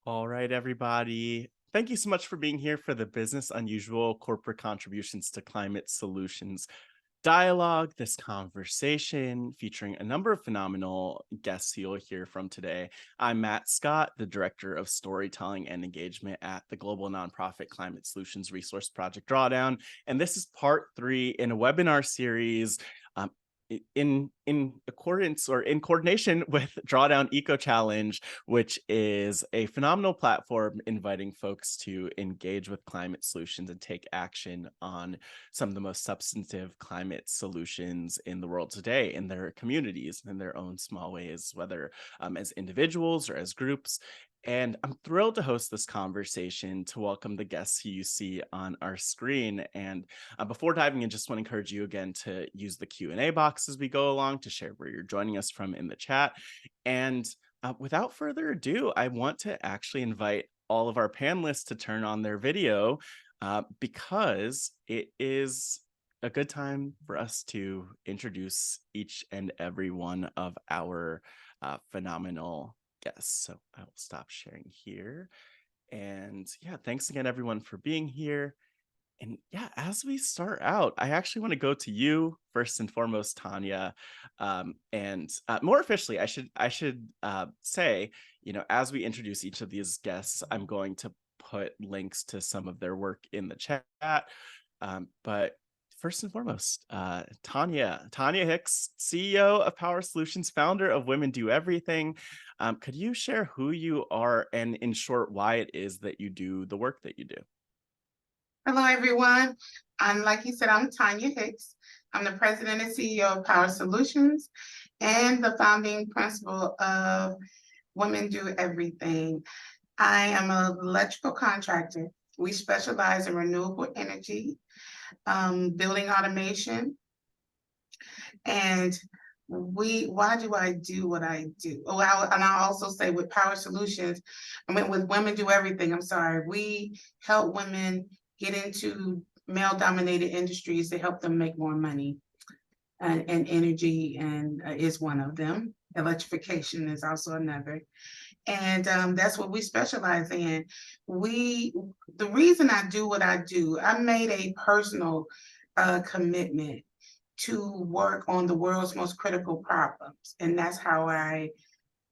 All right, everybody. Thank you so much for being here for the Business Unusual Corporate Contributions to Climate Solutions dialogue, this conversation featuring a number of phenomenal guests you'll hear from today. I'm Matt Scott, the Director of Storytelling and Engagement at the global nonprofit climate solutions resource Project Drawdown. And this is part three in a webinar series um, in accordance or in coordination with Drawdown Ecochallenge, which is a phenomenal platform inviting folks to engage with climate solutions and take action on some of the most substantive climate solutions in the world today in their communities in their own small ways, whether as individuals or as groups. And I'm thrilled to host this conversation, to welcome the guests who you see on our screen. And before diving in, just want to encourage you again to use the Q&A box as we go along to share where you're joining us from in the chat. And without further ado, I want to actually invite all of our panelists to turn on their video because it is a good time for us to introduce each and every one of our phenomenal guests. So I will stop sharing here. And yeah, thanks again, everyone, for being here. And yeah, as we start out, I actually want to go to you first and foremost, Tonya. And more officially, I should say, as we introduce each of these guests, I'm going to put links to some of their work in the chat. But first and foremost, Tonya Hicks, CEO of Power Solutions, founder of Women Do Everything. Could you share who you are and, in short, why it is that you do the work that you do? Hello, everyone. Like you said, I'm Tonya Hicks. I'm the president and CEO of Power Solutions and the founding principal of Women Do Everything. I am an electrical contractor. We specialize in renewable energy, building automation, and why do I do what I do? Oh, and I also say with Power Solutions, with Women Do Everything, I'm sorry, we help women get into male-dominated industries to help them make more money. And energy is one of them. Electrification is also another. And that's what we specialize in. The reason I do what I do, I made a personal commitment to work on the world's most critical problems. And that's how I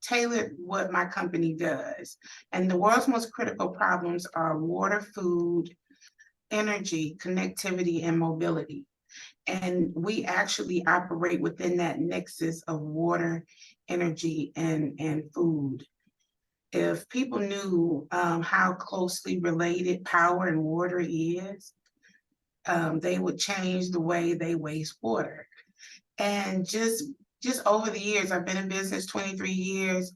tailored what my company does. And the world's most critical problems are water, food, energy, connectivity, and mobility. And we actually operate within that nexus of water, energy, and food. If people knew how closely related power and water is, they would change the way they waste water. And just over the years, I've been in business 23 years.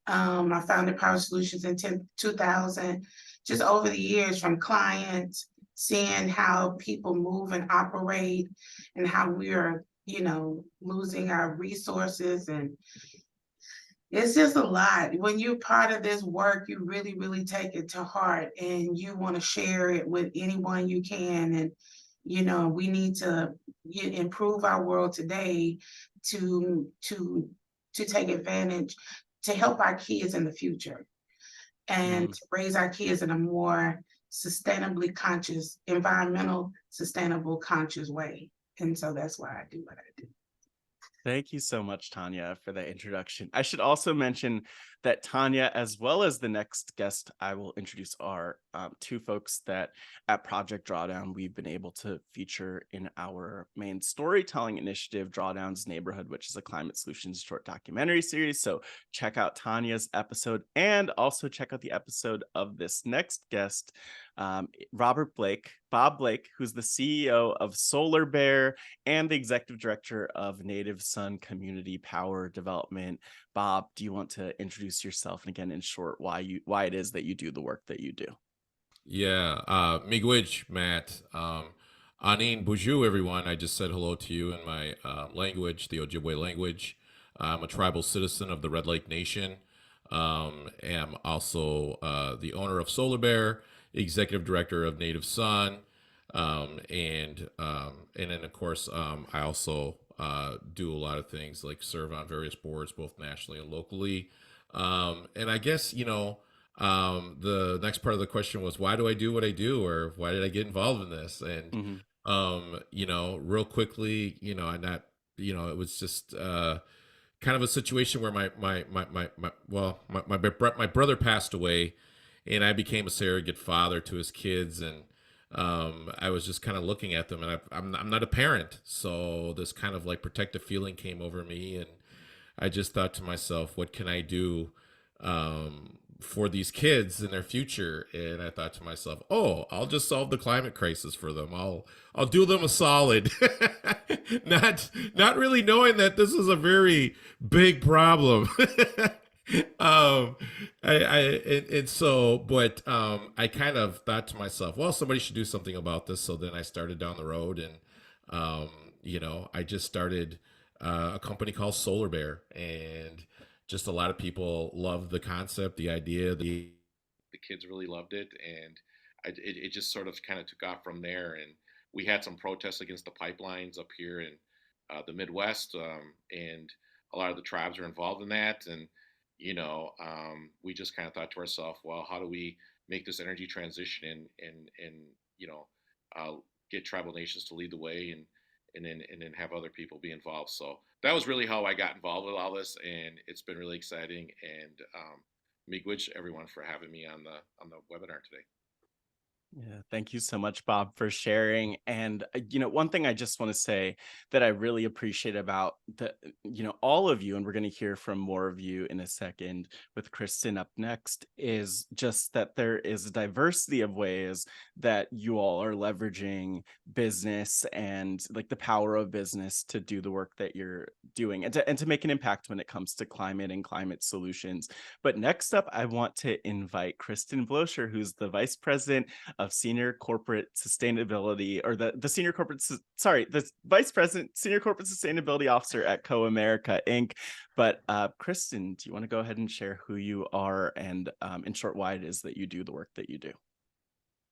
I founded Power Solutions in 2000. Just over the years, from clients, seeing how people move and operate and how we are, losing our resources. And it's just a lot. When you're part of this work, you really, really take it to heart and you want to share it with anyone you can. And, we need to improve our world today to take advantage, to help our kids in the future and to raise our kids in a more sustainably conscious, environmental, sustainable, conscious way. And so that's why I do what I do. Thank you so much, Tonya, for that introduction. I should also mention that Tonya, as well as the next guest I will introduce, are two folks that at Project Drawdown we've been able to feature in our main storytelling initiative, Drawdown's Neighborhood, which is a climate solutions short documentary series. So check out Tanya's episode and also check out the episode of this next guest, Bob Blake, who's the CEO of Solar Bear and the executive director of Native Son Community Power Development. Bob, do you want to introduce yourself and, again, in short, why it is that you do the work that you do? Yeah, miigwech, Matt. Anin Buju, everyone. I just said hello to you in my language, the Ojibwe language. I'm a tribal citizen of the Red Lake Nation. Am also the owner of Solar Bear, executive director of Native Son, and then of course I also do a lot of things like serve on various boards, both nationally and locally. And I guess The next part of the question was, why do I do what I do, or why did I get involved in this? And Mhm. real quickly, and that, it was just kind of a situation where my brother passed away, and I became a surrogate father to his kids. And I was just kind of looking at them, and I'm not a parent, so this kind of like protective feeling came over me, and I just thought to myself, what can I do for these kids in their future? And I thought to myself, oh, I'll just solve the climate crisis for them. I'll do them a solid. Not really knowing that this is a very big problem. And so, but I kind of thought to myself, well, somebody should do something about this. So then I started down the road, and I just started a company called Solar Bear, and just a lot of people loved the concept, the idea. The kids really loved it, and it just sort of kind of took off from there. And we had some protests against the pipelines up here in the Midwest, and a lot of the tribes are involved in that. And we just kind of thought to ourselves, well, how do we make this energy transition, and you know, uh, get tribal nations to lead the way, and then have other people be involved. So that was really how I got involved with all this, and it's been really exciting. And miigwech everyone for having me on the webinar today. Yeah, thank you so much, Bob, for sharing. And one thing I just want to say that I really appreciate about all of you, and we're going to hear from more of you in a second with Kristin up next, is just that there is a diversity of ways that you all are leveraging business and like the power of business to do the work that you're doing, and to make an impact when it comes to climate and climate solutions. But next up, I want to invite Kristin Bloser, who's the Vice President of Senior Corporate Sustainability, or the Vice President, Senior Corporate Sustainability Officer at Comerica Inc. But Kristin, do you want to go ahead and share who you are and, in short, why it is that you do the work that you do?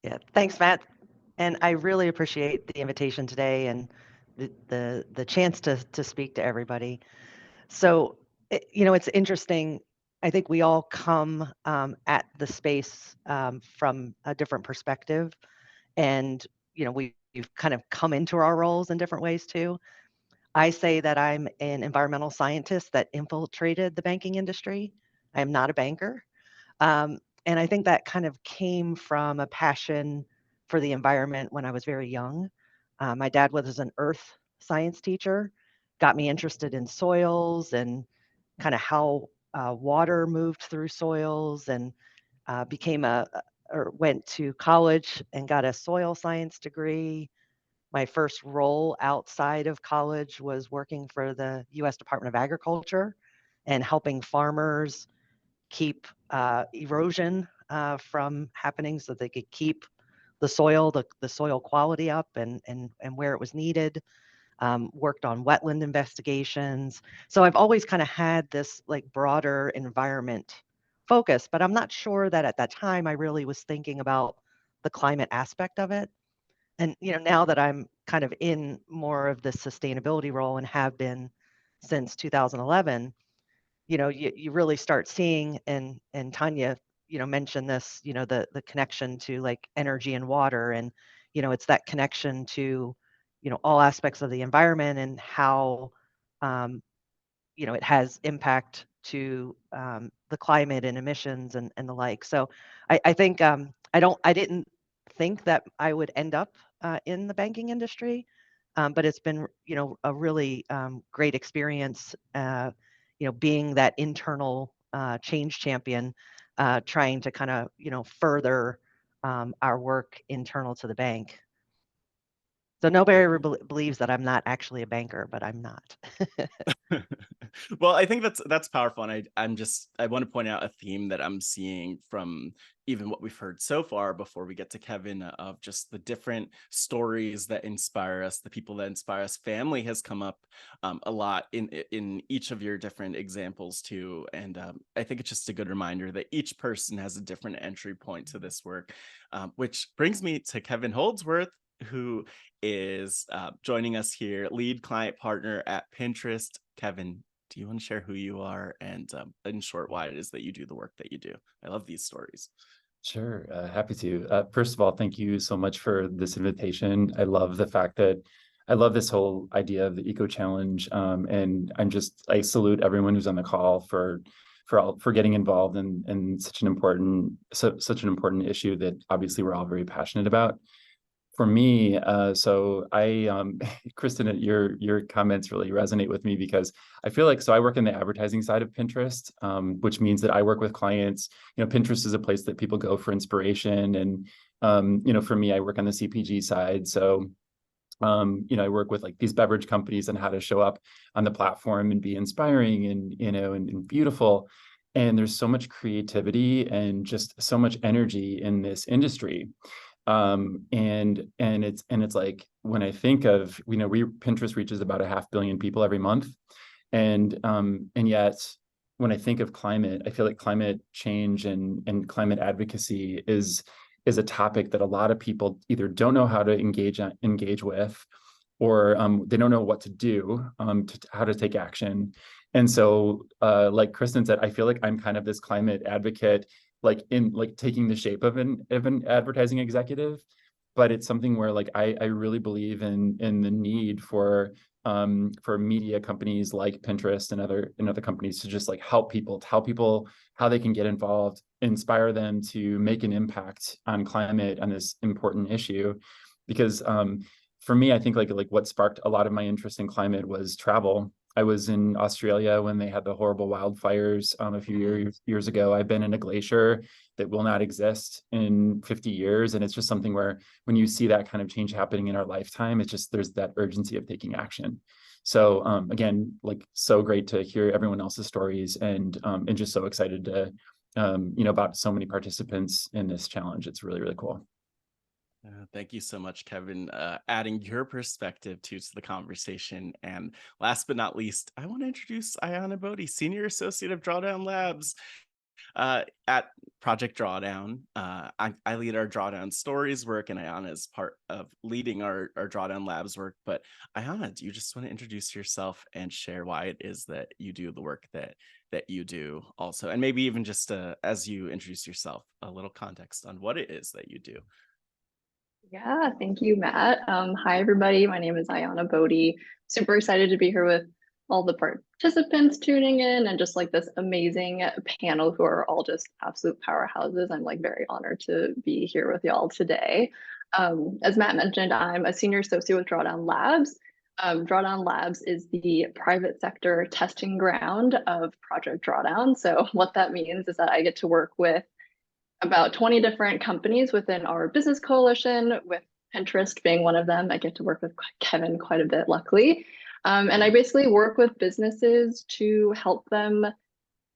Yeah, thanks, Matt. And I really appreciate the invitation today and the chance to speak to everybody. So, it's interesting. I think we all come at the space from a different perspective, and we've kind of come into our roles in different ways too. I say that I'm an environmental scientist that infiltrated the banking industry. I am not a banker. Um, and I think that kind of came from a passion for the environment when I was very young. My dad was an earth science teacher, got me interested in soils and kind of how water moved through soils, and or went to college and got a soil science degree. My first role outside of college was working for the U.S. Department of Agriculture and helping farmers keep erosion from happening so they could keep the soil quality up and where it was needed. Worked on wetland investigations. So I've always kind of had this like broader environment focus, but I'm not sure that at that time I really was thinking about the climate aspect of it. And now that I'm kind of in more of the sustainability role and have been since 2011, you really start seeing, and Tonya, mentioned this, the connection to like energy and water, and it's that connection to all aspects of the environment and how it has impact to the climate and emissions and the like. So I think I didn't think that I would end up in the banking industry, but it's been a really great experience. Being that internal change champion, trying to kind of further our work internal to the bank. So nobody ever believes that I'm not actually a banker, but I'm not. Well, I think that's powerful, and I want to point out a theme that I'm seeing from even what we've heard so far before we get to Kevin, of just the different stories that inspire us, the people that inspire us. Family has come up a lot in each of your different examples too, and I think it's just a good reminder that each person has a different entry point to this work, which brings me to Kevin Holdsworth, who is joining us here, lead client partner at Pinterest. Kevin, Do you want to share who you are and, in short, why it is that you do the work that you do? I love these stories. Sure, happy to. First of all, thank you so much for this invitation. I love the fact that I love this whole idea of the Eco Challenge, and I salute everyone who's on the call for getting involved in such an important issue that obviously we're all very passionate about. For me, so I, Kristin, your comments really resonate with me because I feel like, so I work in the advertising side of Pinterest, which means that I work with clients. Pinterest is a place that people go for inspiration. And, for me, I work on the CPG side. So, I work with like these beverage companies and how to show up on the platform and be inspiring and beautiful. And there's so much creativity and just so much energy in this industry. And it's like, when I think of, Pinterest reaches about 500 million people every month. And yet when I think of climate, I feel like climate change and climate advocacy is a topic that a lot of people either don't know how to engage with, or they don't know what to do, how to take action. And so, like Kristin said, I feel like I'm kind of this climate advocate, like taking the shape of an advertising executive, but it's something where like I really believe in the need for media companies like Pinterest and other companies to just like help people how they can get involved, inspire them to make an impact on climate, on this important issue. Because for me, I think like what sparked a lot of my interest in climate was travel. I was in Australia when they had the horrible wildfires a few years ago. I've been in a glacier that will not exist in 50 years. And it's just something where when you see that kind of change happening in our lifetime, it's just, there's that urgency of taking action. So again, like so great to hear everyone else's stories and just so excited to, about so many participants in this challenge. It's really, really cool. Thank you so much, Kevin, adding your perspective to the conversation. And last but not least, I want to introduce Ayana Bodhi, Senior Associate of Drawdown Labs at Project Drawdown. I lead our Drawdown Stories work, and Ayana is part of leading our Drawdown Labs work. But Ayana, do you just want to introduce yourself and share why it is that you do the work that you do also? And maybe even just as you introduce yourself, a little context on what it is that you do. Yeah, thank you, Matt. Hi, everybody. My name is Ayana Bodhi. Super excited to be here with all the participants tuning in and just like this amazing panel who are all just absolute powerhouses. I'm like very honored to be here with y'all today. As Matt mentioned, I'm a senior associate with Drawdown Labs. Drawdown Labs is the private sector testing ground of Project Drawdown. So what that means is that I get to work with about 20 different companies within our business coalition, with Pinterest being one of them. I get to work with Kevin quite a bit, luckily. And I basically work with businesses to help them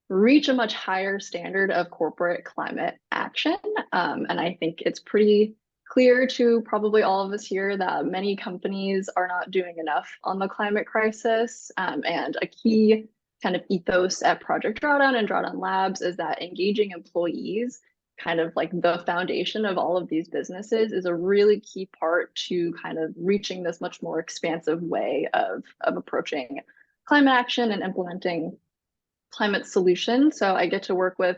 reach a much higher standard of corporate climate action. And I think it's pretty clear to probably all of us here that many companies are not doing enough on the climate crisis. And a key kind of ethos at Project Drawdown and Drawdown Labs is that engaging employees, kind of like the foundation of all of these businesses, is a really key part to kind of reaching this much more expansive way of approaching climate action and implementing climate solutions. So I get to work with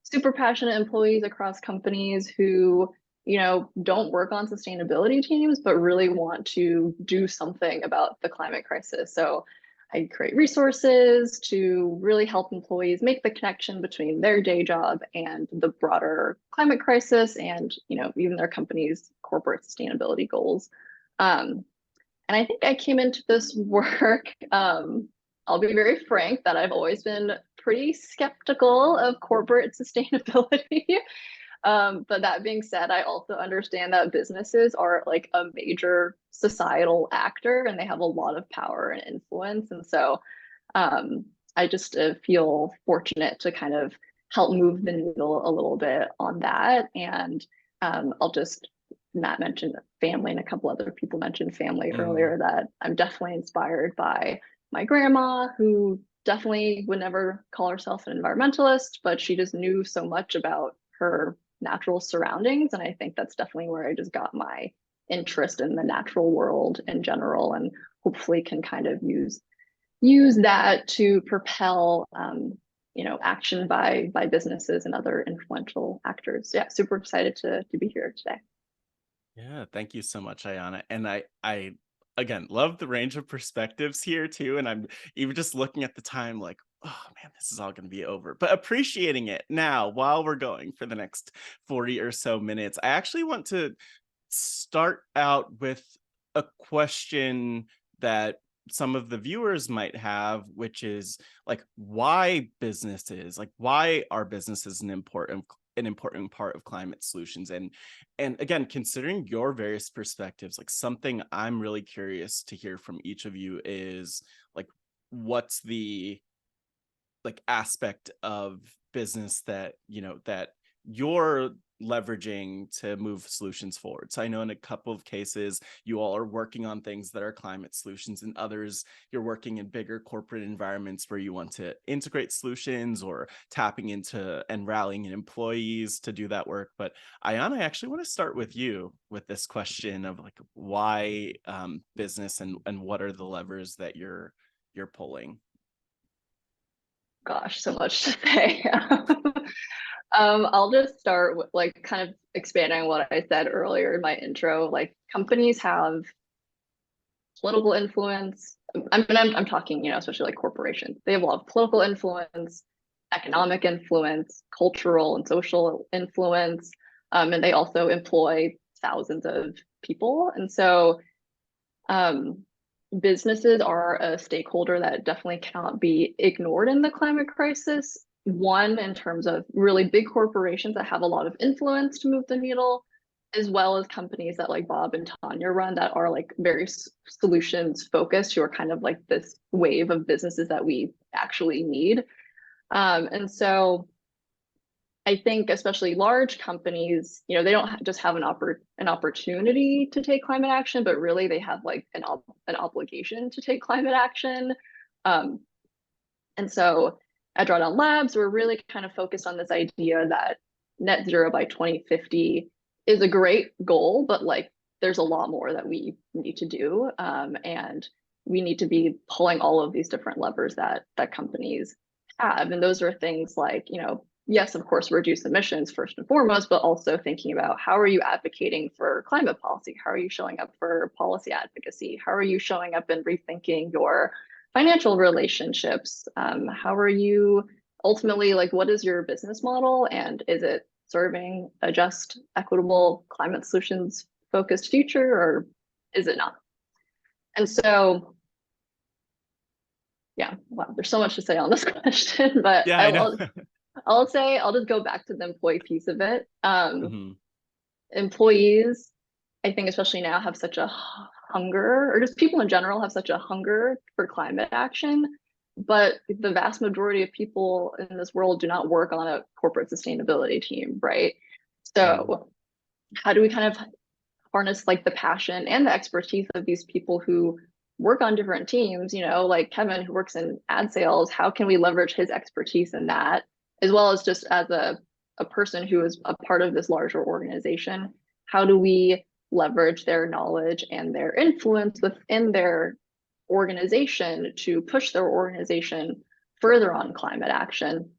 super passionate employees across companies who, don't work on sustainability teams, but really want to do something about the climate crisis. So I create resources to really help employees make the connection between their day job and the broader climate crisis and, even their company's corporate sustainability goals. And I think I came into this work, I'll be very frank, that I've always been pretty skeptical of corporate sustainability. But that being said, I also understand that businesses are like a major societal actor and they have a lot of power and influence. And so I just feel fortunate to kind of help move the needle a little bit on that. And Matt mentioned family and a couple other people mentioned family earlier, that I'm definitely inspired by my grandma, who definitely would never call herself an environmentalist, but she just knew so much about her natural surroundings. And I think that's definitely where I just got my interest in the natural world in general, and hopefully can kind of use use that to propel action by businesses and other influential actors. Yeah, super excited to be here today. Yeah, thank you so much, Ayana. And I again love the range of perspectives here too. And I'm even just looking at the time like, oh man, this is all going to be over, but appreciating it now while we're going for the next 40 or so minutes. I actually want to start out with a question that some of the viewers might have, which is like, why businesses, like why are businesses an important part of climate solutions? And again, considering your various perspectives, like something I'm really curious to hear from each of you is like, what's the like aspect of business that that you're leveraging to move solutions forward? So I know in a couple of cases you all are working on things that are climate solutions, and others you're working in bigger corporate environments where you want to integrate solutions or tapping into and rallying employees to do that work. But Ayana, I actually want to start with you with this question of like, why business, and what are the levers that you're pulling? Gosh, so much to say. I'll just start with like kind of expanding on what I said earlier in my intro. Like companies have political influence. I'm talking, especially like corporations. They have a lot of political influence, economic influence, cultural and social influence, and they also employ thousands of people. And so businesses are a stakeholder that definitely cannot be ignored in the climate crisis. One, in terms of really big corporations that have a lot of influence to move the needle, as well as companies that like Bob and Tonya run that are like very solutions focused, who are kind of like this wave of businesses that we actually need. And so I think especially large companies, they don't just have an opportunity to take climate action, but really they have like an obligation to take climate action. And so at Drawdown Labs, we're really kind of focused on this idea that net zero by 2050 is a great goal, but like there's a lot more that we need to do. And we need to be pulling all of these different levers that companies have. And those are things like, yes, of course, reduce emissions first and foremost, but also thinking about how are you advocating for climate policy? How are you showing up for policy advocacy? How are you showing up and rethinking your financial relationships? How are you ultimately, like, what is your business model? And is it serving a just, equitable, climate solutions focused future, or is it not? And so, yeah, wow, there's so much to say on this question, but Yeah, I know. I'll just go back to the employee piece of it. Employees, I think especially now, have such a hunger, or just people in general have such a hunger for climate action, but the vast majority of people in this world do not work on a corporate sustainability team, right? So how do we kind of harness like the passion and the expertise of these people who work on different teams, like Kevin, who works in ad sales? How can we leverage his expertise in that, as well as just as a person who is a part of this larger organization? How do we leverage their knowledge and their influence within their organization to push their organization further on climate action,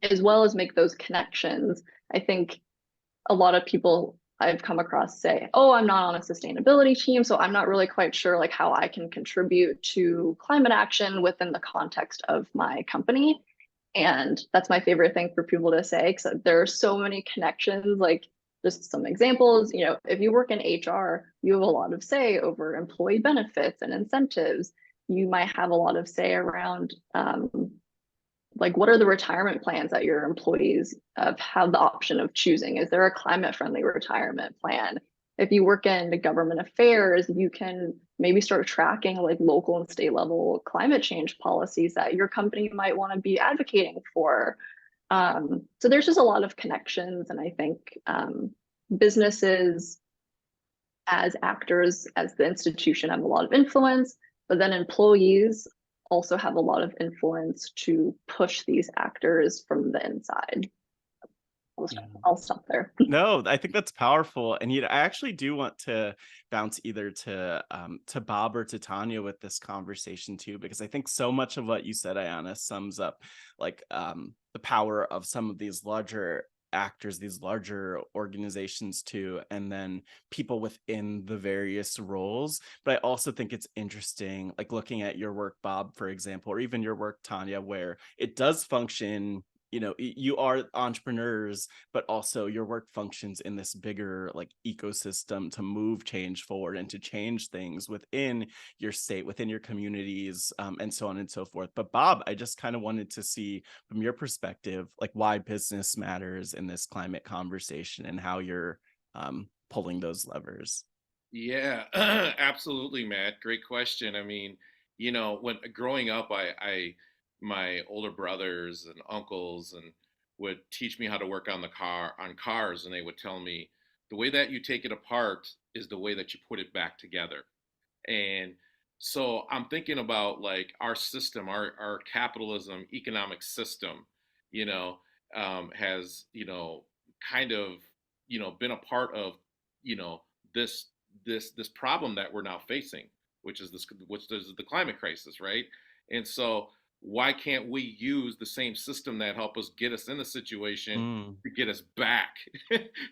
as well as make those connections? I think a lot of people I've come across say, oh, I'm not on a sustainability team, so I'm not really quite sure like how I can contribute to climate action within the context of my company. And that's my favorite thing for people to say, because there are so many connections. Like, just some examples, if you work in HR, you have a lot of say over employee benefits and incentives. You might have a lot of say around like, what are the retirement plans that your employees have the option of choosing? Is there a climate friendly retirement plan? If you work in government affairs, you can maybe start tracking like local and state level climate change policies that your company might want to be advocating for. So there's just a lot of connections, and I think businesses as actors, as the institution, have a lot of influence, but then employees also have a lot of influence to push these actors from the inside. I'll stop there. No, I think that's powerful. And I actually do want to bounce either to Bob or to Tonya with this conversation too, because I think so much of what you said, Ayana, sums up like the power of some of these larger actors, these larger organizations too, and then people within the various roles. But I also think it's interesting, like looking at your work, Bob, for example, or even your work, Tonya, where it does function. You are entrepreneurs, but also your work functions in this bigger like ecosystem to move change forward and to change things within your state, within your communities, and so on and so forth. But Bob, I just kind of wanted to see from your perspective, like why business matters in this climate conversation and how you're pulling those levers. Yeah, absolutely, Matt. Great question. I mean, when growing up, my older brothers and uncles and would teach me how to work on cars, and they would tell me the way that you take it apart is the way that you put it back together. And so I'm thinking about like our system, our capitalism economic system, has kind of been a part of this this problem that we're now facing, which is the climate crisis, right? And so why can't we use the same system that helped us get us in the situation to get us back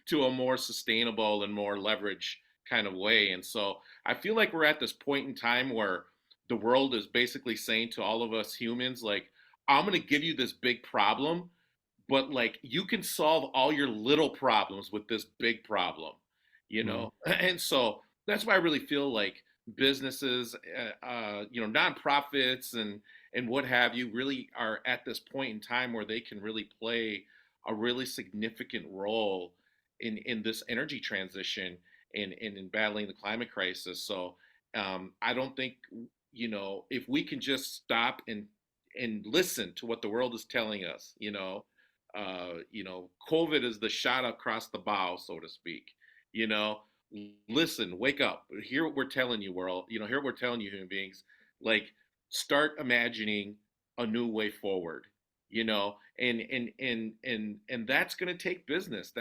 to a more sustainable and more leverage kind of way? And so I feel like we're at this point in time where the world is basically saying to all of us humans, like, I'm going to give you this big problem, but like you can solve all your little problems with this big problem, And so that's why I really feel like businesses, nonprofits and what have you really are at this point in time where they can really play a really significant role in this energy transition and in battling the climate crisis. So I don't think, if we can just stop and listen to what the world is telling us, COVID is the shot across the bow, so to speak, listen, wake up, hear what we're telling you, world, hear what we're telling you, human beings, like start imagining a new way forward, and that's going to take business.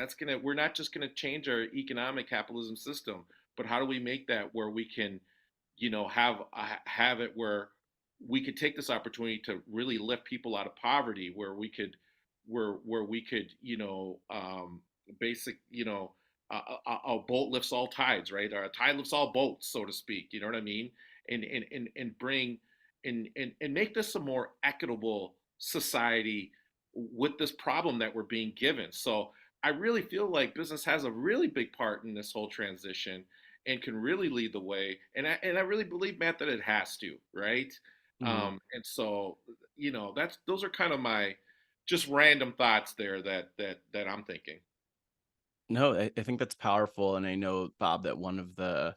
We're not just going to change our economic capitalism system, but how do we make that where we can, have it where we could take this opportunity to really lift people out of poverty, where we could, basic, a boat lifts all tides, right? Or a tide lifts all boats, so to speak. You know what I mean? And bring and make this a more equitable society with this problem that we're being given. So I really feel like business has a really big part in this whole transition and can really lead the way. And I really believe, Matt, that it has to, right? And so, those are kind of my just random thoughts there that I'm thinking. No, I think that's powerful. And I know, Bob, that one of the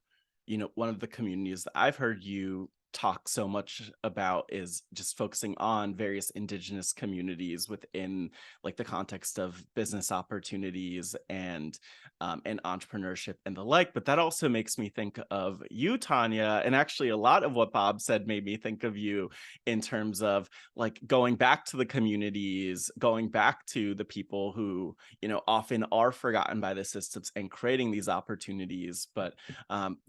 communities that I've heard you talk so much about is just focusing on various indigenous communities within like the context of business opportunities and entrepreneurship and the like. But that also makes me think of you, Tonya, and actually a lot of what Bob said made me think of you in terms of like going back to the communities, going back to the people who often are forgotten by the systems and creating these opportunities. But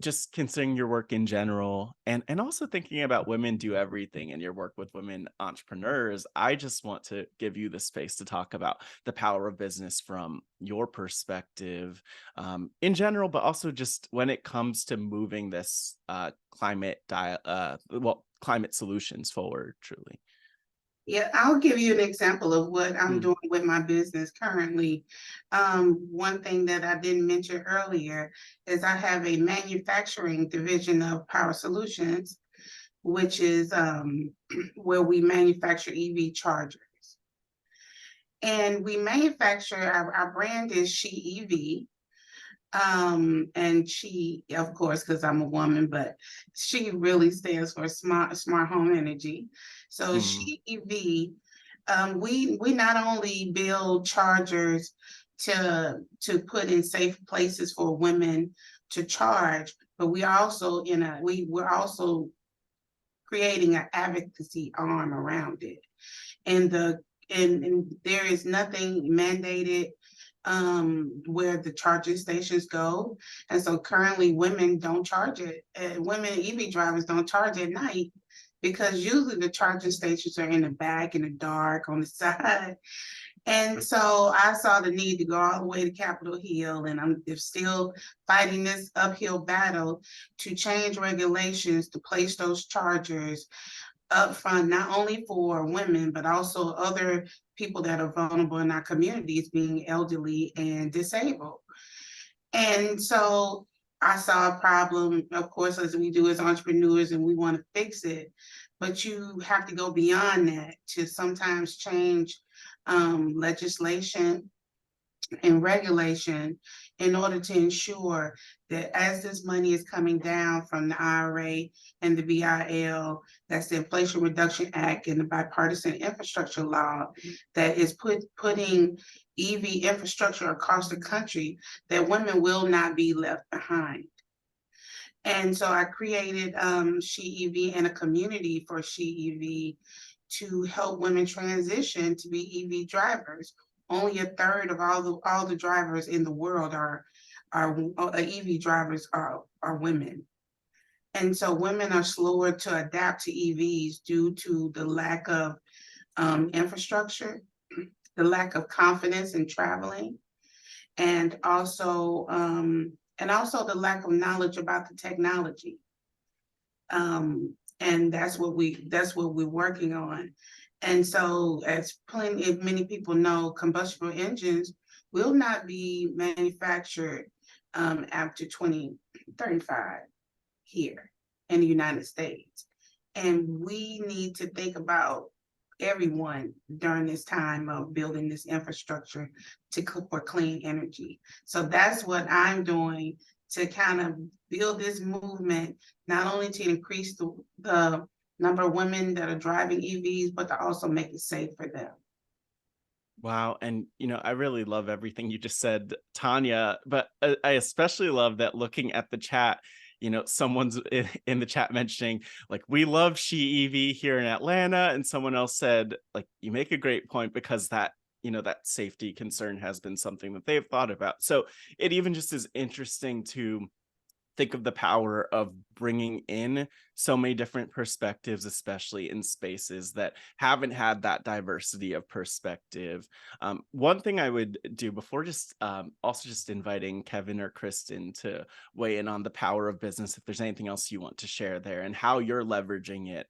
just considering your work in general and also thinking about Women Do Everything and your work with women entrepreneurs, I just want to give you the space to talk about the power of business from your perspective in general, but also just when it comes to moving this climate solutions forward, truly. Yeah, I'll give you an example of what I'm doing with my business currently. One thing that I didn't mention earlier is I have a manufacturing division of Power Solutions, which is where we manufacture EV chargers. And we manufacture, our brand is She EV. And she, of course, because I'm a woman, but she really stands for smart home energy. So She EV, we not only build chargers to put in safe places for women to charge, but we're also creating an advocacy arm around it. And there is nothing mandated where the charging stations go. And so currently women don't charge it. Women EV drivers don't charge at night because usually the charging stations are in the back, in the dark, on the side. And so I saw the need to go all the way to Capitol Hill, and I'm still fighting this uphill battle to change regulations to place those chargers up front, not only for women, but also other people that are vulnerable in our communities, being elderly and disabled. And so I saw a problem, of course, as we do as entrepreneurs, and we want to fix it. But you have to go beyond that to sometimes change legislation and regulation in order to ensure that as this money is coming down from the IRA and the BIL, that's the Inflation Reduction Act and the bipartisan infrastructure law that is putting EV infrastructure across the country, that women will not be left behind. And so I created She EV and a community for She EV to help women transition to be EV drivers. Only a third of all the drivers in the world are EV drivers are women. And so women are slower to adapt to EVs due to the lack of infrastructure, the lack of confidence in traveling, and also the lack of knowledge about the technology. And that's what we're working on. And so, as many people know, combustible engines will not be manufactured after 2035 here in the United States. And we need to think about everyone during this time of building this infrastructure for clean energy. So that's what I'm doing to kind of build this movement, not only to increase the number of women that are driving EVs, but to also make it safe for them. Wow. And, I really love everything you just said, Tonya, but I especially love that looking at the chat, someone's in the chat mentioning, like, we love She EV here in Atlanta. And someone else said, like, you make a great point because that safety concern has been something that they've thought about. So it even just is interesting to think of the power of bringing in so many different perspectives, especially in spaces that haven't had that diversity of perspective. One thing I would do before also just inviting Kevin or Kristin to weigh in on the power of business, if there's anything else you want to share there and how you're leveraging it,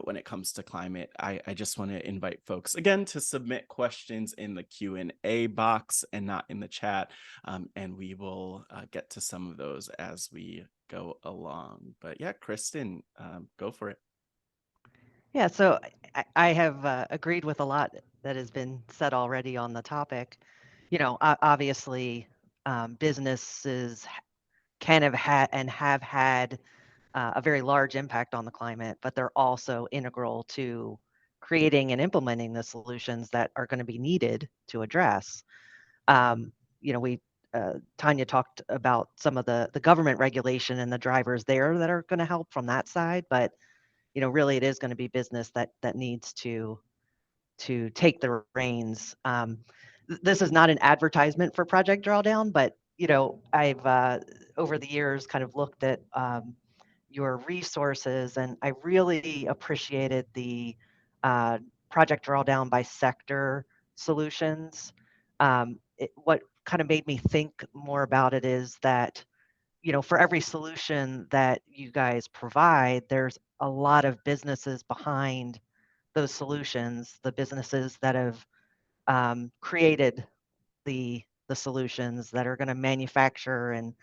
when it comes to climate. I just want to invite folks again to submit questions in the Q&A box and not in the chat. And we will get to some of those as we go along. But yeah, Kristin, go for it. Yeah, so I have agreed with a lot that has been said already on the topic. Obviously, businesses can have had and have had a very large impact on the climate, but they're also integral to creating and implementing the solutions that are going to be needed to address. Tonya talked about some of the government regulation and the drivers there that are going to help from that side, but really it is going to be business that needs to take the reins. This is not an advertisement for Project Drawdown, but I've over the years kind of looked at your resources, and I really appreciated the Project Drawdown by sector solutions. What kind of made me think more about it is that, for every solution that you guys provide, there's a lot of businesses behind those solutions, the businesses that have created the solutions that are going to manufacture and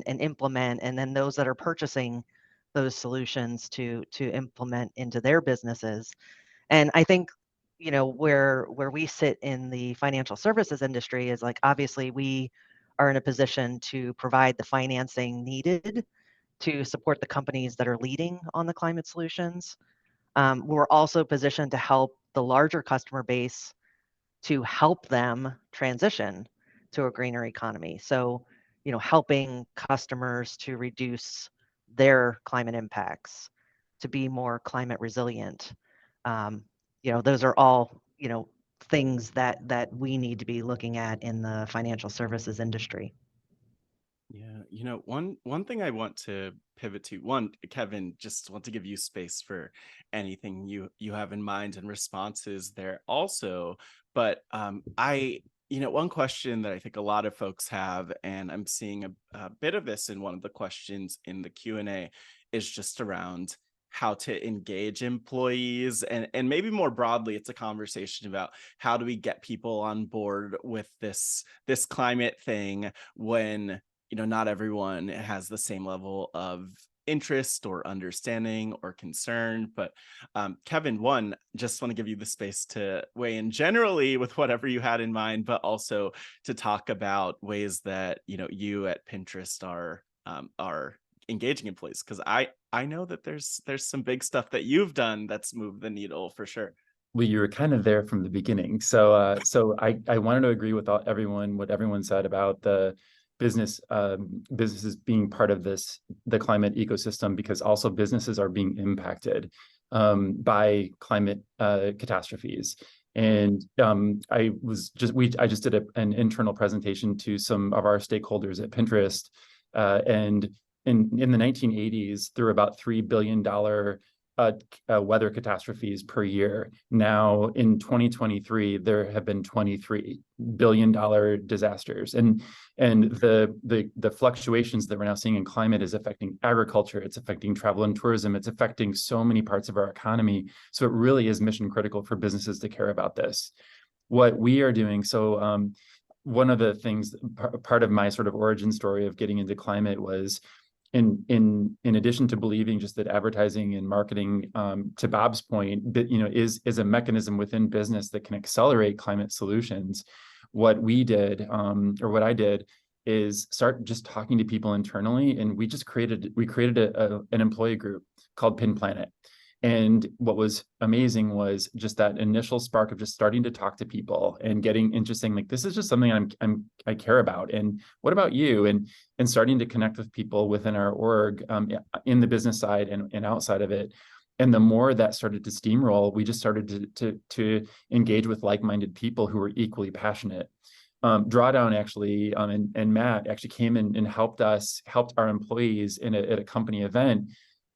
implement, and then those that are purchasing those solutions to implement into their businesses. And I think where we sit in the financial services industry is, like, obviously we are in a position to provide the financing needed to support the companies that are leading on the climate solutions. We're also positioned to help the larger customer base to help them transition to a greener economy. So, helping customers to reduce their climate impacts, to be more climate resilient. Those are all, things that we need to be looking at in the financial services industry. Yeah, one thing I want to pivot to, one, Kevin, just want to give you space for anything you have in mind and responses there also. But one question that I think a lot of folks have, and I'm seeing a bit of this in one of the questions in the Q&A, is just around how to engage employees, and maybe more broadly, it's a conversation about how do we get people on board with this climate thing when not everyone has the same level of interest or understanding or concern. But Kevin, one, just want to give you the space to weigh in generally with whatever you had in mind, but also to talk about ways that you at Pinterest are engaging employees, because I know that there's some big stuff that you've done that's moved the needle for sure. Well, you were kind of there from the beginning. So I wanted to agree with what everyone said about the businesses being part of the climate ecosystem, because also businesses are being impacted by climate catastrophes. And I just did an internal presentation to some of our stakeholders at Pinterest, and in the 1980s, there were about $3 billion weather catastrophes per year. Now in 2023, there have been $23 billion disasters, and the fluctuations that we're now seeing in climate is affecting agriculture, it's affecting travel and tourism, it's affecting so many parts of our economy. So it really is mission critical for businesses to care about this. What we are doing, one of the things, part of my sort of origin story of getting into climate was, in addition to believing just that advertising and marketing, to Bob's point, is a mechanism within business that can accelerate climate solutions. What we did, or what I did, is start just talking to people internally, and we created an employee group called Pin Planet. And what was amazing was just that initial spark of just starting to talk to people and getting interesting, like, this is just something I care about. And what about you? And starting to connect with people within our org, in the business side and outside of it. And the more that started to steamroll, we just started to engage with like-minded people who were equally passionate. Drawdown actually, and Matt actually came in and helped our employees at a company event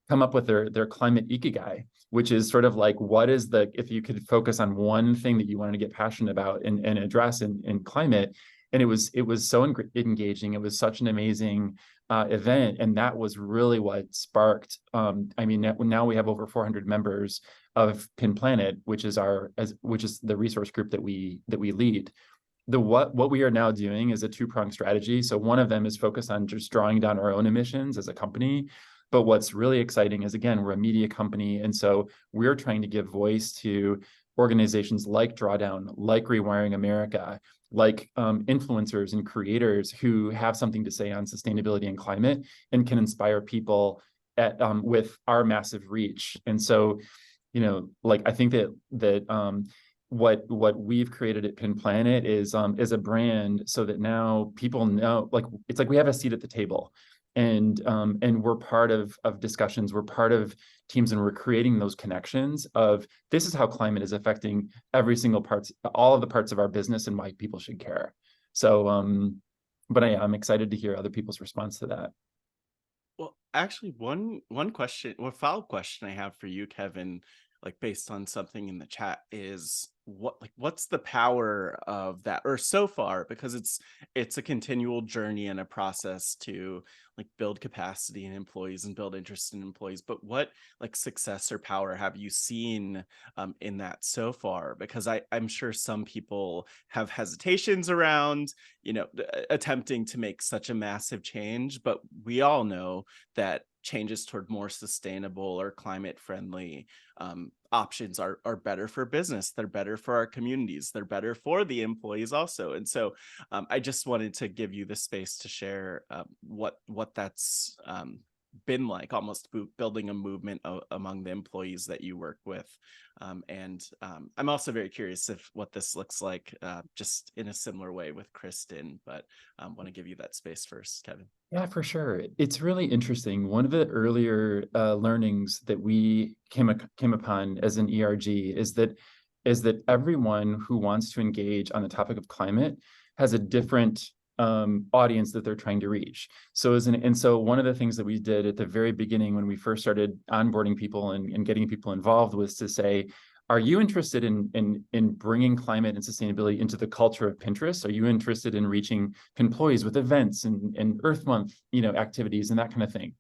come up with their climate ikigai, which is sort of like, if you could focus on one thing that you wanted to get passionate about and address in climate. And it was so engaging. It was such an amazing event. And that was really what sparked, now we have over 400 members of Pin Planet, which is the resource group that we lead. What we are now doing is a two-pronged strategy. So one of them is focused on just drawing down our own emissions as a company. But what's really exciting is, again, we're a media company. And so we're trying to give voice to organizations like Drawdown, like Rewiring America, like influencers and creators who have something to say on sustainability and climate and can inspire people with our massive reach. And so, I think that what we've created at Pin Planet is a brand, so that now people know, it's like we have a seat at the table. And we're part of discussions, we're part of teams, and we're creating those connections of, this is how climate is affecting all of the parts of our business, and why people should care. So, I'm excited to hear other people's response to that. Well, actually, one follow-up question I have for you, Kevin, based on something in the chat, is what's the power of that, or so far, because it's a continual journey and a process to build capacity in employees and build interest in employees, but what success or power have you seen in that so far? Because I'm sure some people have hesitations around attempting to make such a massive change, but we all know that changes toward more sustainable or climate friendly options are better for business, they're better for our communities, they're better for the employees also. And so I just wanted to give you the space to share what that's been like, almost building a movement among the employees that you work with. And I'm also very curious what this looks like just in a similar way with Kristin, but I want to give you that space first, Kevin. Yeah, for sure. It's really interesting. One of the earlier learnings that we came upon as an ERG is that is that everyone who wants to engage on the topic of climate has a different audience that they're trying to reach. So so one of the things that we did at the very beginning when we first started onboarding people and getting people involved was to say, are you interested in bringing climate and sustainability into the culture of Pinterest? Are you interested in reaching employees with events and Earth Month, activities and that kind of thing?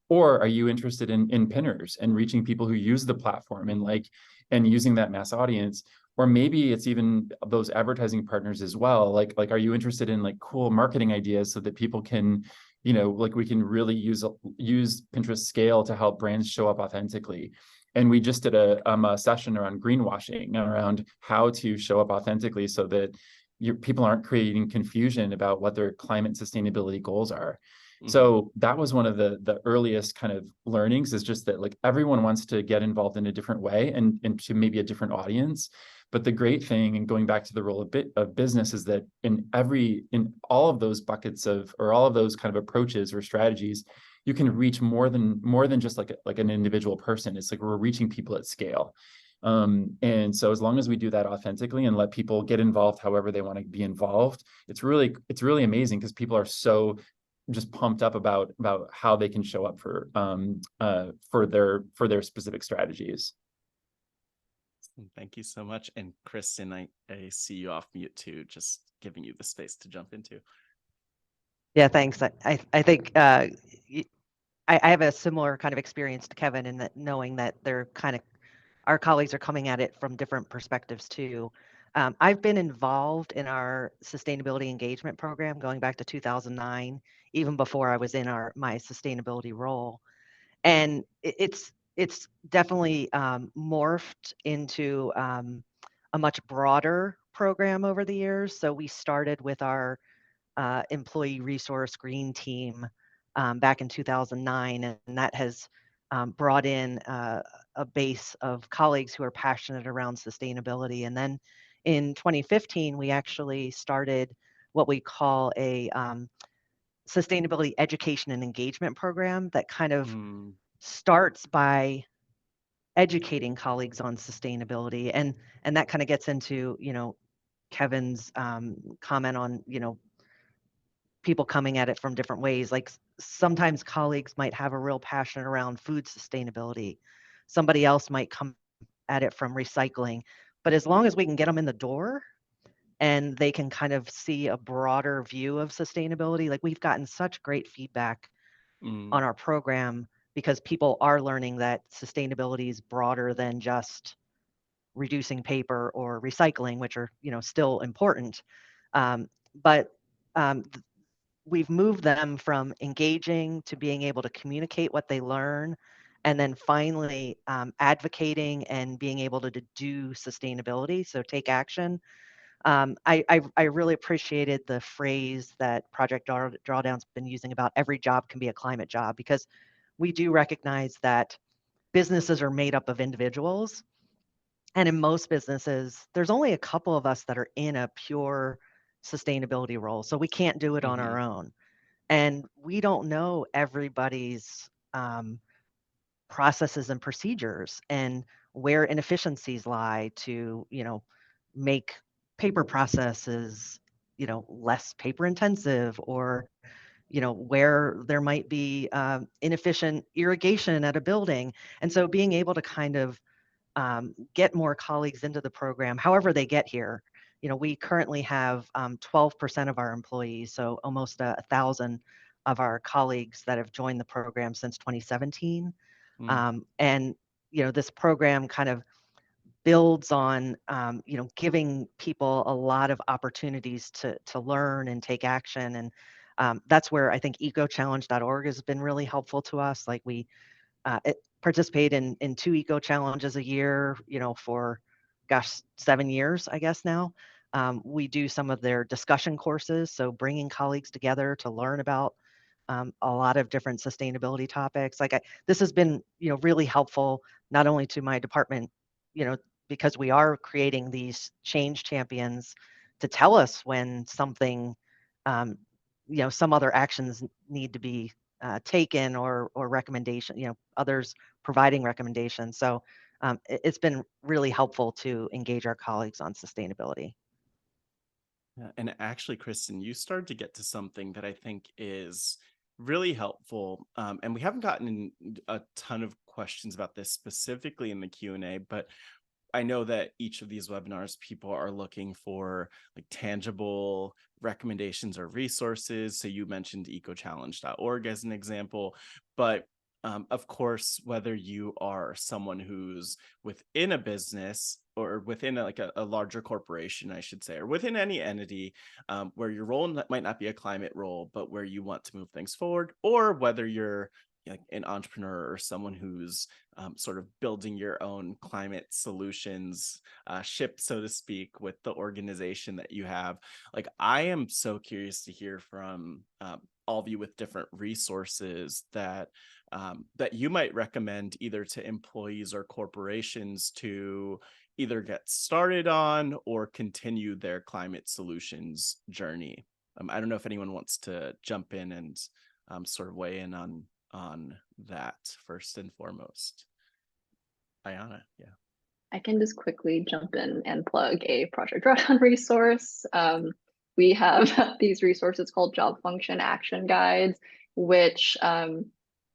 Or are you interested in pinners and reaching people who use the platform and using that mass audience? Or maybe it's even those advertising partners as well. Like, are you interested in like cool marketing ideas so that people can, we can really use Pinterest scale to help brands show up authentically. And we just did a session around greenwashing, around how to show up authentically so that people aren't creating confusion about what their climate and sustainability goals are. So that was one of the earliest kind of learnings, is just that like everyone wants to get involved in a different way and to maybe a different audience. But the great thing, and going back to the role of business, is that in all of those buckets or all of those kind of approaches or strategies, you can reach more than just like an individual person. It's like we're reaching people at scale. And so as long as we do that authentically and let people get involved however they want to be involved, it's really amazing, because people are so just pumped up about how they can show up for their specific strategies. Thank you so much. And Kristin, I see you off mute too, just giving you the space to jump into. Yeah, thanks. I think I have a similar kind of experience to Kevin, in that knowing that our colleagues are coming at it from different perspectives too. I've been involved in our sustainability engagement program going back to 2009, even before I was in my sustainability role. And it's definitely morphed into a much broader program over the years. So we started with our employee resource green team back in 2009, and that has brought in a base of colleagues who are passionate around sustainability. And then in 2015, we actually started what we call a sustainability education and engagement program that kind of starts by educating colleagues on sustainability. And that kind of gets into, Kevin's comment on, people coming at it from different ways. Like sometimes colleagues might have a real passion around food sustainability. Somebody else might come at it from recycling. But as long as we can get them in the door and they can kind of see a broader view of sustainability, like we've gotten such great feedback on our program, because people are learning that sustainability is broader than just reducing paper or recycling, which are, still important. But we've moved them from engaging to being able to communicate what they learn, and then finally advocating and being able to do sustainability, so take action. I really appreciated the phrase that Project Drawdown's been using about every job can be a climate job, because we do recognize that businesses are made up of individuals. And in most businesses, there's only a couple of us that are in a pure sustainability role. So we can't do it on our own. And we don't know everybody's processes and procedures and where inefficiencies lie to, make paper processes, less paper intensive, or, where there might be inefficient irrigation at a building. And so being able to kind of get more colleagues into the program, however they get here. We currently have 12% of our employees, so almost 1,000 of our colleagues that have joined the program since 2017. And, this program kind of builds on, giving people a lot of opportunities to learn and take action. And that's where I think ecochallenge.org has been really helpful to us. Like we participate in 2 eco challenges a year, for 7 years, I guess now. We do some of their discussion courses, so bringing colleagues together to learn about a lot of different sustainability topics. This has been, really helpful, not only to my department, because we are creating these change champions to tell us when something, some other actions need to be taken, or recommendation, others providing recommendations. So It's been really helpful to engage our colleagues on sustainability. Yeah, and actually, Kristin, you started to get to something that I think is really helpful. And we haven't gotten a ton of questions about this specifically in the Q&A, but I know that each of these webinars, people are looking for like tangible recommendations or resources. So you mentioned ecochallenge.org as an example, but of course, whether you are someone who's within a business or within a larger corporation, I should say, or within any entity where your role might not be a climate role, but where you want to move things forward, or whether you're like an entrepreneur or someone who's sort of building your own climate solutions ship, so to speak, with the organization that you have. Like, I am so curious to hear from all of you with different resources that that you might recommend either to employees or corporations to either get started on or continue their climate solutions journey. I don't know if anyone wants to jump in and sort of weigh in on that first and foremost. Ayana, yeah. I can just quickly jump in and plug a Project Drawdown resource. We have these resources called job function action guides, which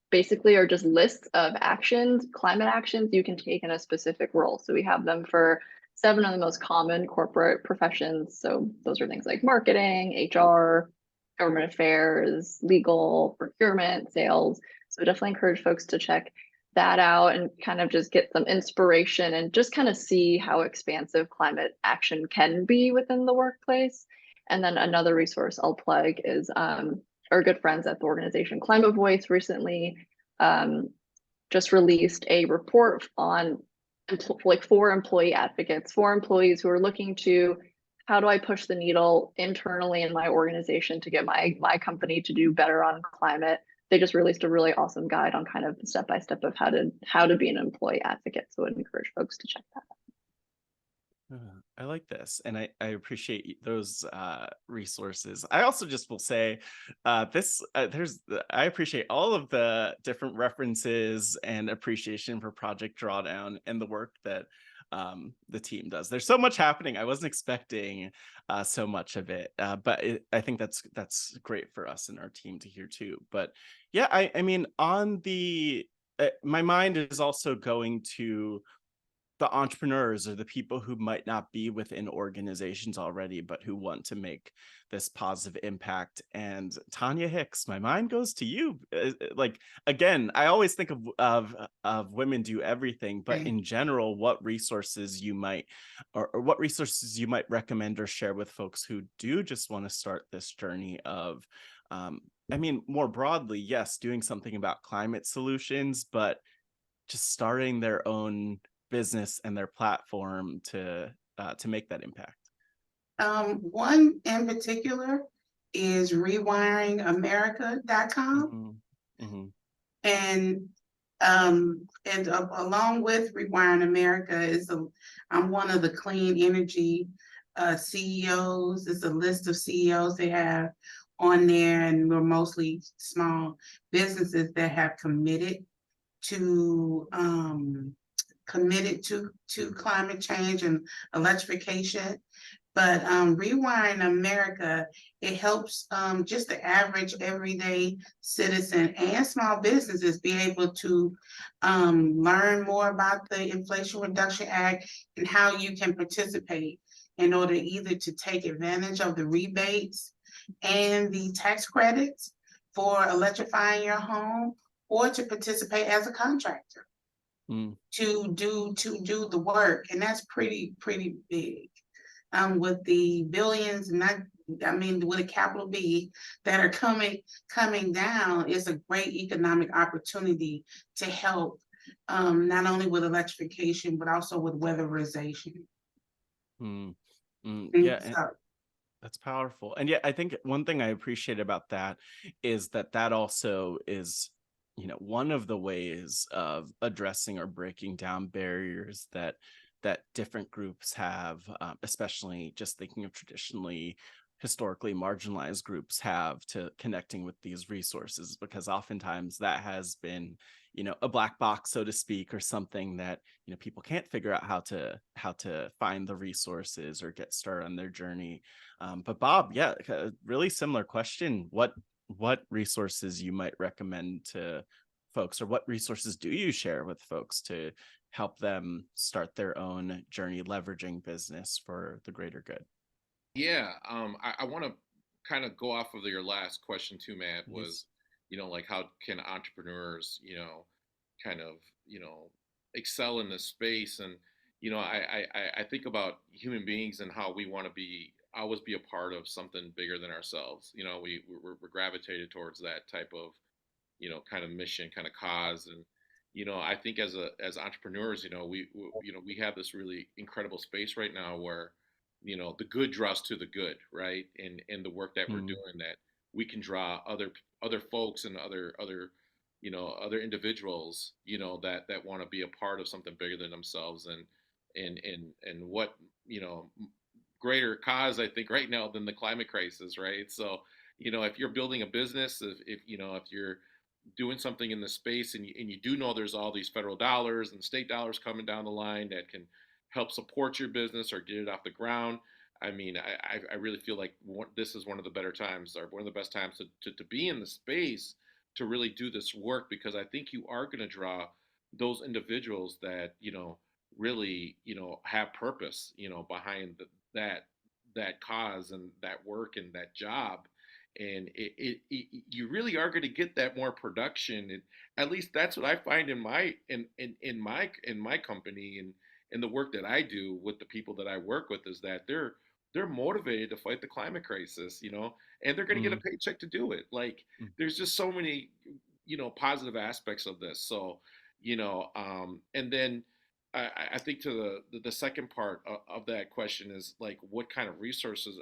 basically are just lists of actions, climate actions you can take in a specific role. So we have them for 7 of the most common corporate professions. So those are things like marketing, HR, government affairs, legal, procurement, sales. So definitely encourage folks to check that out and kind of just get some inspiration and just kind of see how expansive climate action can be within the workplace. And then another resource I'll plug is our good friends at the organization Climate Voice recently just released a report on for employee advocates, for employees who are looking to, how do I push the needle internally in my organization to get my company to do better on climate? They just released a really awesome guide on kind of the step-by-step of how to be an employee advocate. So I'd encourage folks to check that out. I like this, and I appreciate those resources. I also just will say I appreciate all of the different references and appreciation for Project Drawdown and the work that the team does. There's so much happening. I wasn't expecting so much of it, but I think that's great for us and our team to hear too. But yeah, I mean, on the my mind is also going to the entrepreneurs or the people who might not be within organizations already, but who want to make this positive impact. And Tonya Hicks, my mind goes to you. Like, again, I always think of Women Do Everything, but in general, what resources you might, or what resources you might recommend or share with folks who do just want to start this journey of, I mean, more broadly, yes, doing something about climate solutions, but just starting their own business and their platform to make that impact. One in particular is rewiringamerica.com. And along with Rewiring America I'm one of the clean energy CEOs. It's a list of CEOs they have on there, and we're mostly small businesses that have committed to climate change and electrification. But Rewiring America, it helps just the average everyday citizen and small businesses be able to learn more about the Inflation Reduction Act and how you can participate in order either to take advantage of the rebates and the tax credits for electrifying your home, or to participate as a contractor. To do the work, and that's pretty big. With the billions, with a capital B, that are coming down, it's a great economic opportunity to help not only with electrification but also with weatherization. Yeah, that's powerful. And yeah, I think one thing I appreciate about that is that also is, one of the ways of addressing or breaking down barriers that different groups have, especially just thinking of traditionally historically marginalized groups have to connecting with these resources, because oftentimes that has been, a black box, so to speak, or something that, people can't figure out how to find the resources or get started on their journey. But Bob, yeah, really similar question. What resources you might recommend to folks, or what resources do you share with folks to help them start their own journey leveraging business for the greater good? Yeah, I want to kind of go off of your last question too, Matt, Yes. was, like how can entrepreneurs, kind of, excel in this space? And, I think about human beings and how we want to always be a part of something bigger than ourselves. We're gravitated towards that type of, kind of mission, kind of cause. And, I think as entrepreneurs, we have this really incredible space right now where, the good draws to the good, right? And the work that we're Mm, doing, that we can draw other folks and other individuals, that want to be a part of something bigger than themselves. And what, greater cause, I think, right now than the climate crisis, right? So, if you're building a business, if you're doing something in the space, and you do know there's all these federal dollars and state dollars coming down the line that can help support your business or get it off the ground. I mean, I really feel like this is one of the better times, or one of the best times to be in the space to really do this work, because I think you are going to draw those individuals that, really, have purpose, behind that cause and that work and that job. And you really are going to get that more production. And at least that's what I find in my company, and the work that I do with the people that I work with, is that they're motivated to fight the climate crisis, and they're going to get a mm, paycheck to do it. Like, mm. there's just so many, positive aspects of this. So, and then I think to the second part of that question is like, what kind of resources,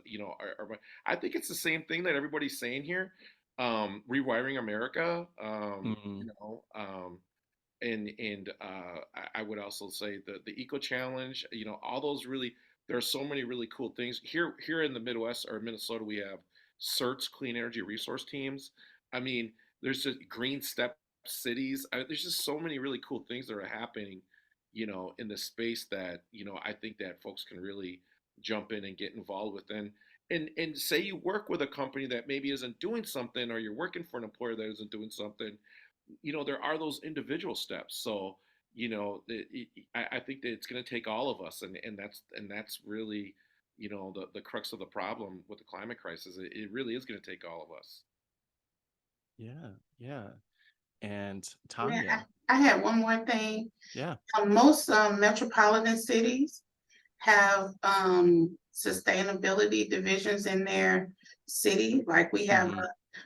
I think it's the same thing that everybody's saying here. Rewiring America, Mm, and I would also say the Eco Challenge, all those really, there are so many really cool things here in the Midwest or Minnesota. We have CERTs, clean energy resource teams. I mean, there's just green step cities. There's just so many really cool things that are happening, in the space that, I think that folks can really jump in and get involved with. And say you work with a company that maybe isn't doing something, or you're working for an employer that isn't doing something, there are those individual steps. So, I think that it's going to take all of us, and that's really, the crux of the problem with the climate crisis. It really is going to take all of us. yeah, yeah. And Yeah, Tonya, I had one more thing. yeah. Most metropolitan cities have sustainability divisions in their city. Like we have Hmm.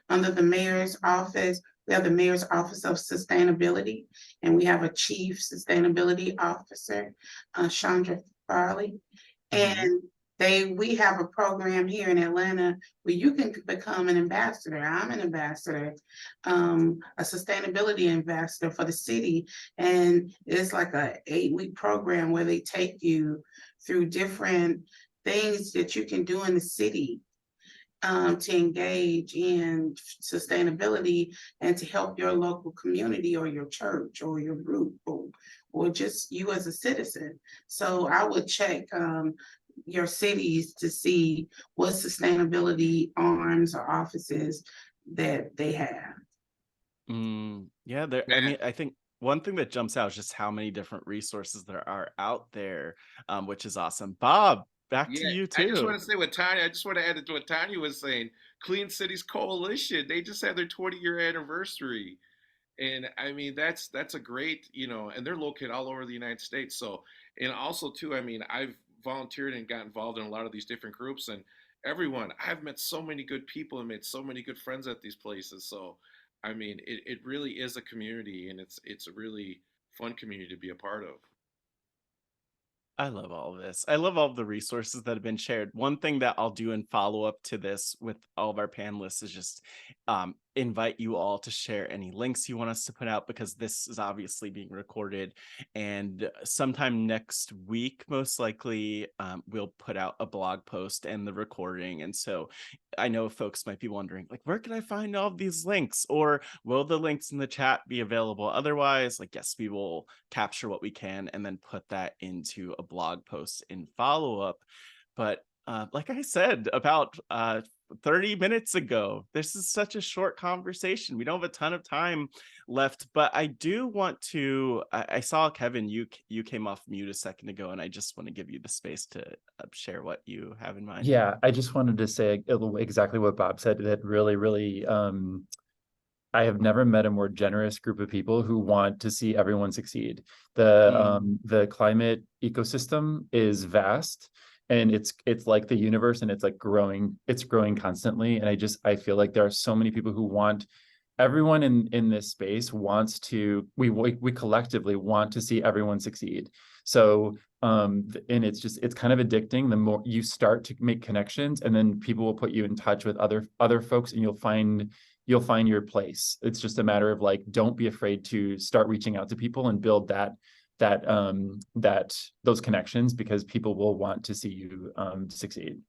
under the mayor's office, we have the mayor's office of sustainability, and we have a chief sustainability officer, Chandra Farley. Hmm. And we have a program here in Atlanta where you can become an ambassador. I'm an ambassador, a sustainability ambassador for the city. And it's like a 8-week program where they take you through different things that you can do in the city, to engage in sustainability and to help your local community or your church or your group, or just you as a citizen. So I would check your cities to see what sustainability arms or offices that they have. Yeah, there. I Matt, mean, I think one thing that jumps out is just how many different resources there are out there, which is awesome. Bob, back to yeah, you I just too. want to say what Tanya, I just want to add to what Tanya was saying. Clean Cities Coalition, they just had their 20-year anniversary. And I mean, that's a great, and they're located all over the United States. So, and also too, I mean, I've volunteered and got involved in a lot of these different groups, and I've met so many good people and made so many good friends at these places. So, I mean, it really is a community, and it's a really fun community to be a part of. I love all of this. I love all of the resources that have been shared. One thing that I'll do in follow up to this with all of our panelists is just invite you all to share any links you want us to put out, because this is obviously being recorded, and sometime next week, most likely, we'll put out a blog post and the recording. And so I know folks might be wondering, like, where can I find all of these links, or will the links in the chat be available otherwise? Like, yes, we will capture what we can and then put that into a blog post in follow-up. But like I said about 30 minutes ago, this is such a short conversation. We don't have a ton of time left, but I do want to. I saw Kevin, you came off mute a second ago, and I just want to give you the space to share what you have in mind. Yeah, I just wanted to say exactly what Bob said, that really, I have never met a more generous group of people who want to see everyone succeed. The climate ecosystem is vast, and it's like the universe, and it's like growing constantly. And I feel like there are so many people who want, everyone in this space wants to, we collectively want to see everyone succeed. So and it's kind of addicting. The more you start to make connections, and then people will put you in touch with other folks, and you'll find your place. It's just a matter of, like, don't be afraid to start reaching out to people and build those connections, because people will want to see you succeed.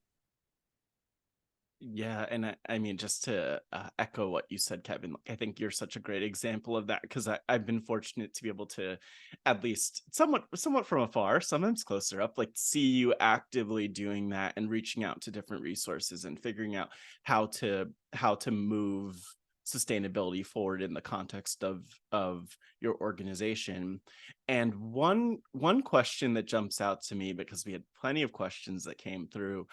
Yeah, and I mean, just to echo what you said, Kevin, I think you're such a great example of that, because I've been fortunate to be able to, at least somewhat from afar, sometimes closer up, like, see you actively doing that and reaching out to different resources and figuring out how to move sustainability forward in the context of your organization. And one question that jumps out to me, because we had plenty of questions that came through,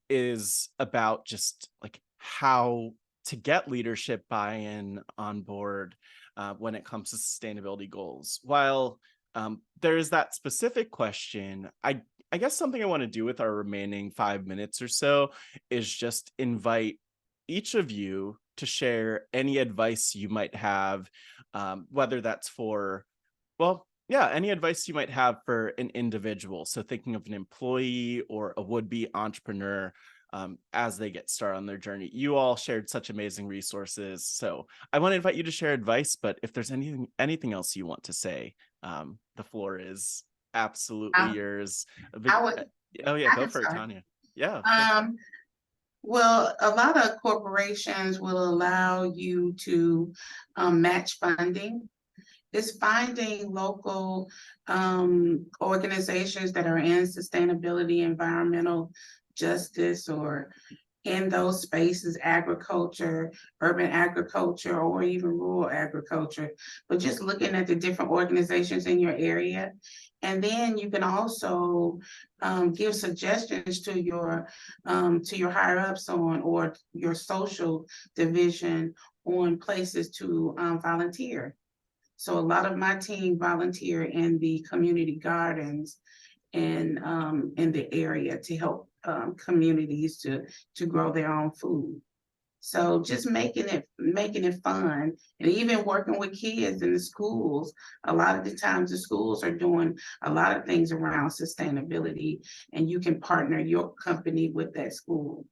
is about just like how to get leadership buy-in on board when it comes to sustainability goals. While there is that specific question, I guess something I want to do with our remaining 5 minutes or so is just invite each of you to share any advice you might have, whether that's for, well, yeah, any advice you might have for an individual. So thinking of an employee or a would-be entrepreneur as they get started on their journey. You all shared such amazing resources. So I want to invite you to share advice, but if there's anything else you want to say, the floor is absolutely yours. Oh yeah, go for it, Tonya. Yeah. Well, a lot of corporations will allow you to match funding. It's finding local organizations that are in sustainability, environmental justice, or in those spaces, agriculture, urban agriculture, or even rural agriculture, but just looking at the different organizations in your area. And then you can also give suggestions to your higher ups on, or your social division on, places to volunteer. So a lot of my team volunteer in the community gardens in the area to help communities to grow their own food. So just making it fun, and even working with kids in the schools. A lot of the times the schools are doing a lot of things around sustainability, and you can partner your company with that school.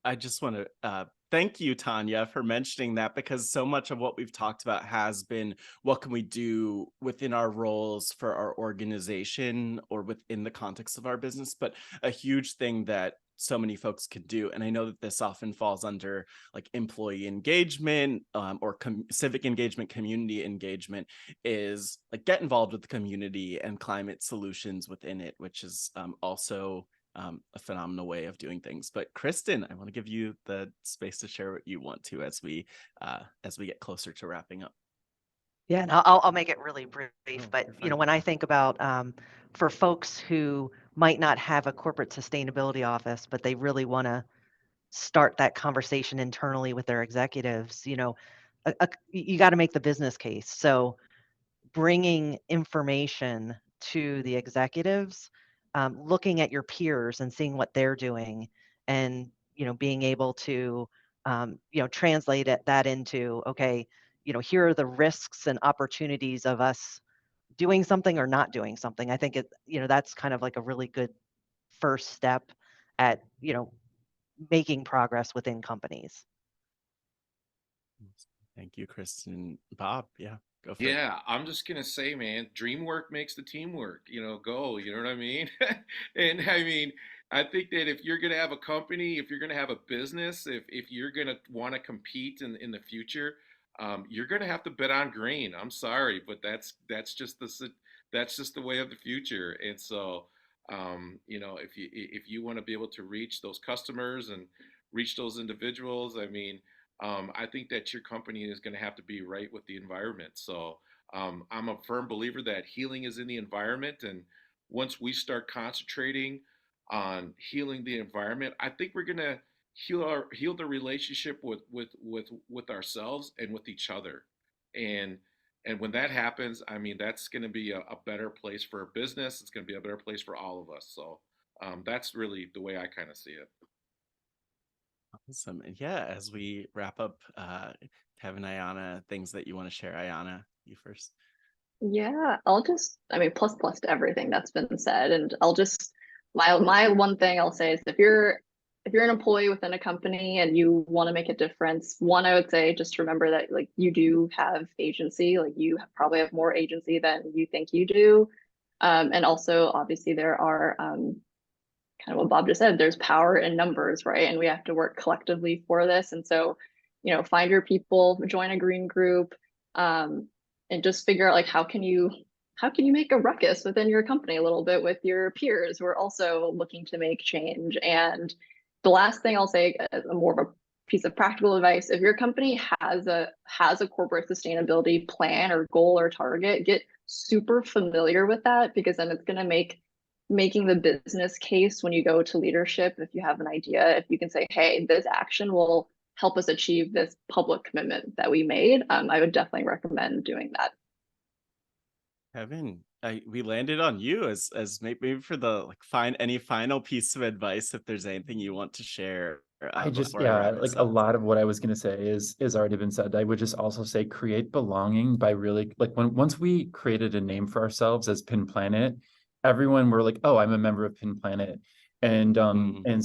I just want to thank you, Tonya, for mentioning that, because so much of what we've talked about has been, what can we do within our roles for our organization or within the context of our business, but a huge thing that so many folks could do. And I know that this often falls under like employee engagement or civic engagement, community engagement, is like get involved with the community and climate solutions within it, which is also a phenomenal way of doing things. But Kristin, I want to give you the space to share what you want to as we get closer to wrapping up. Yeah, and I'll make it really brief. But when I think about for folks who might not have a corporate sustainability office, but they really want to start that conversation internally with their executives, you got to make the business case. So bringing information to the executives, looking at your peers and seeing what they're doing, and being able to translate that into, okay, here are the risks and opportunities of us doing something or not doing something. I think that's kind of like a really good first step at making progress within companies. Thank you, Kristin. Bob, yeah, go for it. Yeah, I'm just gonna say, man, dream work makes the team work. Go. You know what I mean? And I mean, I think that if you're gonna have a company, if you're gonna have a business, if you're gonna want to compete in the future, you're gonna have to bet on green. I'm sorry, but that's just the way of the future. And so, if you want to be able to reach those customers and reach those individuals, I mean, I think that your company is going to have to be right with the environment. So I'm a firm believer that healing is in the environment, and once we start concentrating on healing the environment, I think we're going to heal the relationship with ourselves and with each other. And and when that happens, I mean, that's going to be a better place for a business. It's going to be a better place for all of us. So that's really the way I kind of see it. Awesome. And yeah, as we wrap up, Kevin, Ayana, things that you want to share. Ayana, you first. Yeah, I mean, plus to everything that's been said. And my one thing I'll say is if you're an employee within a company and you want to make a difference, one, I would say just remember that like you do have agency, like you probably have more agency than you think you do. And also obviously there are, kind of what Bob just said, there's power in numbers, right? And we have to work collectively for this. And so, find your people, join a green group, and just figure out like how can you make a ruckus within your company a little bit with your peers who are also looking to make change. And the last thing I'll say, more of a piece of practical advice, if your company has a corporate sustainability plan or goal or target, get super familiar with that, because then it's going to make making the business case when you go to leadership, if you have an idea, if you can say, hey, this action will help us achieve this public commitment that we made, I would definitely recommend doing that. Kevin, we landed on you as maybe for the any final piece of advice, if there's anything you want to share. Like a lot of what I was going to say is already been said. I would just also say create belonging by really like once we created a name for ourselves as Pin Planet, everyone were like, oh, I'm a member of Pin Planet. And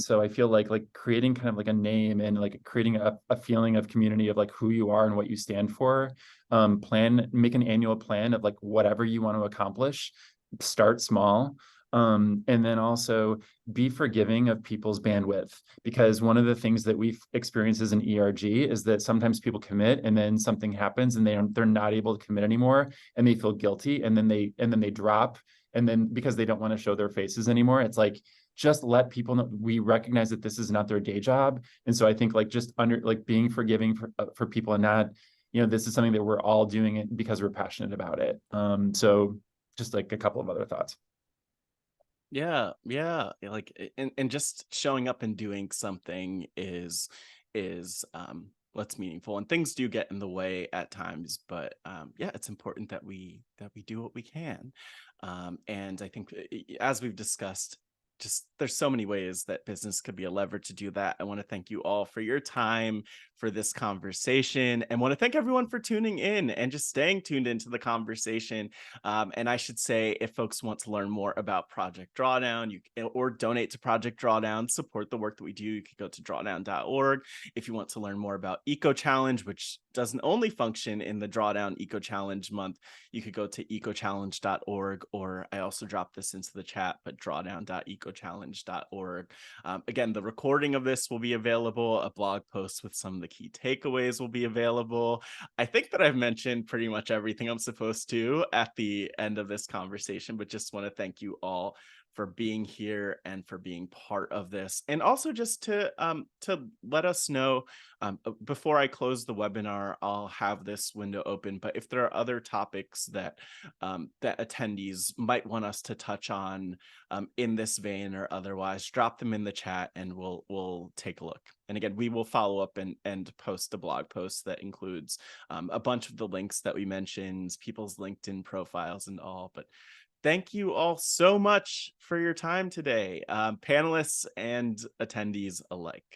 so I feel like creating kind of like a name and like creating a feeling of community of like who you are and what you stand for. Make an annual plan of like whatever you want to accomplish. Start small. And then also be forgiving of people's bandwidth, because one of the things that we've experienced as an ERG is that sometimes people commit and then something happens and they're not able to commit anymore and they feel guilty and then they drop, and then because they don't want to show their faces anymore, it's like just let people know we recognize that this is not their day job. And so I think like just being forgiving for people and not, this is something that we're all doing it because we're passionate about it. So just like a couple of other thoughts. Yeah, like and just showing up and doing something is what's meaningful, and things do get in the way at times, but yeah, it's important that we do what we can. And I think as we've discussed, just there's so many ways that business could be a lever to do that. I want to thank you all for your time for this conversation, and want to thank everyone for tuning in and just staying tuned into the conversation. And I should say, if folks want to learn more about Project Drawdown, or donate to Project Drawdown, support the work that we do, you could go to drawdown.org. If you want to learn more about Ecochallenge, which doesn't only function in the Drawdown Ecochallenge month, you could go to ecochallenge.org, or I also dropped this into the chat, but drawdown.ecochallenge.org. Again, the recording of this will be available. A blog post with some of the key takeaways will be available. I think that I've mentioned pretty much everything I'm supposed to at the end of this conversation, but just want to thank you all for being here and for being part of this, and also just to let us know, before I close the webinar, I'll have this window open, but if there are other topics that that attendees might want us to touch on in this vein or otherwise, drop them in the chat and we'll take a look. And again, we will follow up and post a blog post that includes a bunch of the links that we mentioned, people's LinkedIn profiles and all. But thank you all so much for your time today, panelists and attendees alike.